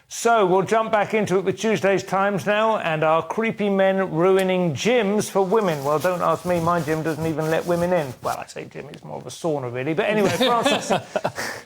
So we'll jump back into it with Tuesday's Times now, and our creepy men ruining gyms for women. Well, don't ask me, my gym doesn't even let women in. Well, I say gym, it's more of a sauna really, but anyway, Francis.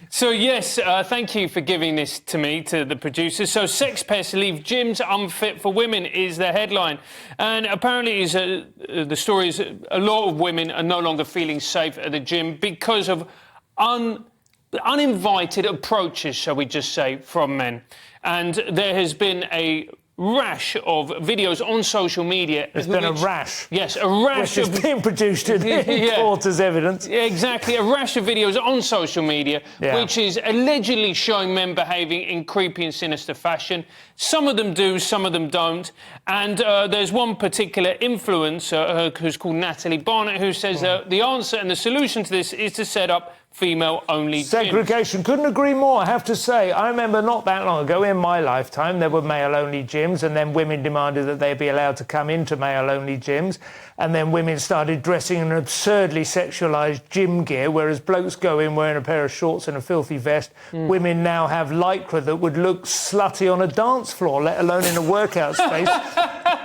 So yes, thank you for giving this to me, to the producers. So sex pests leave gyms unfit for women is the headline. And apparently the story is a lot of women are no longer feeling safe at the gym because of uninvited approaches, shall we just say, from men. And there has been a rash of videos on social media. There's been a rash. Yes, a rash which is being produced in court as evidence. Exactly, a rash of videos on social media, which is allegedly showing men behaving in creepy and sinister fashion. Some of them do, some of them don't. And there's one particular influencer who's called Natalie Barnett, who says the answer and the solution to this is to set up female-only segregation. Gyms. Couldn't agree more, I have to say. I remember not that long ago, in my lifetime, there were male-only gyms, and then women demanded that they be allowed to come into male-only gyms, and then women started dressing in absurdly sexualised gym gear, whereas blokes go in wearing a pair of shorts and a filthy vest. Women now have lycra that would look slutty on a dance floor, let alone in a workout space.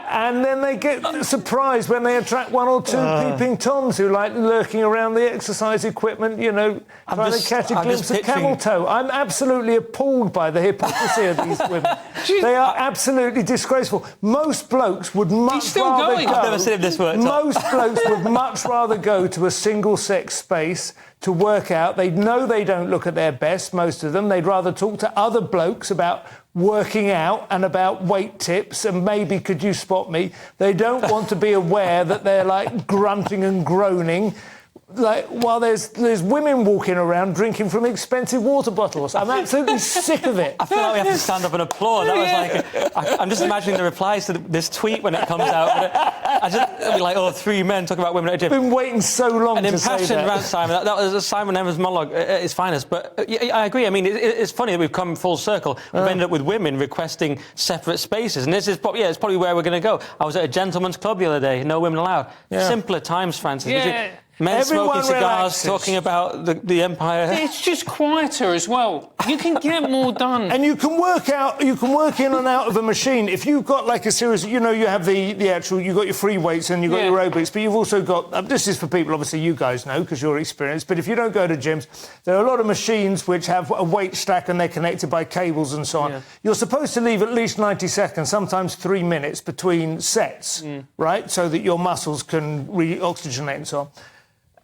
And then they get surprised when they attract one or two peeping toms who like lurking around the exercise equipment, you know, trying to catch a glimpse of camel toe. I'm absolutely appalled by the hypocrisy of these women. They are absolutely disgraceful. Most blokes would much rather go... I've never seen this work. Most blokes would much rather go to a single-sex space to work out. They know they don't look at their best, most of them. They'd rather talk to other blokes about working out and about weight tips and maybe could you spot me. They don't want to be aware that they're like grunting and groaning like while there's women walking around drinking from expensive water bottles. I'm absolutely sick of it. I feel like we have to stand up and applaud. That was like I'm just imagining the replies to this tweet when it comes out. It'll be like, 3 men talking about women at a gym. I've been waiting so long to say that. An impassioned rant, Simon. That was Simon Evans' monologue at its finest. But I agree. I mean, it's funny that we've come full circle. We've ended up with women requesting separate spaces, and this is it's probably where we're going to go. I was at a gentleman's club the other day. No women allowed. Simpler times, Francis. Yeah. Men Everyone smoking cigars, relaxes. talking about the empire. It's just quieter as well. You can get more done. And you can work in and out of a machine. If you've got like a series, you know, you have the actual, you've got your free weights and you've got your aerobics, but you've also got, this is for people, obviously you guys know because you're experienced, but if you don't go to gyms, there are a lot of machines which have a weight stack and they're connected by cables and so on. Yeah. You're supposed to leave at least 90 seconds, sometimes 3 minutes between sets, right? So that your muscles can re-oxygenate and so on.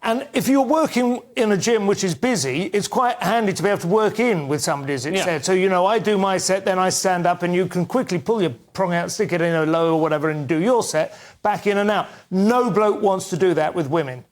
And if you're working in a gym which is busy, it's quite handy to be able to work in with somebody, as it said. So, you know, I do my set, then I stand up and you can quickly pull your prong out, stick it in a low or whatever and do your set, back in and out. No bloke wants to do that with women.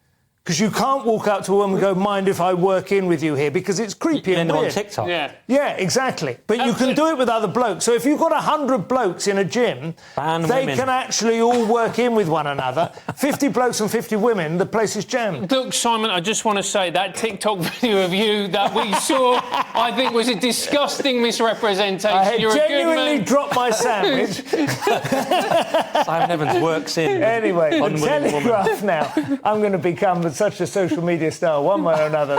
Because you can't walk up to a woman and go, mind if I work in with you here? Because it's creepy and weird. On TikTok. Yeah, exactly. But you can do it with other blokes. So if you've got 100 blokes in a gym, they can actually all work in with one another. 50 blokes and 50 women, the place is jammed. Look, Simon, I just want to say that TikTok video of you that we saw, I think was a disgusting misrepresentation. I had You're genuinely a good man. dropped my sandwich. Simon Evans works in. Anyway, the Telegraph now. I'm going to become such a social media star, one way or another.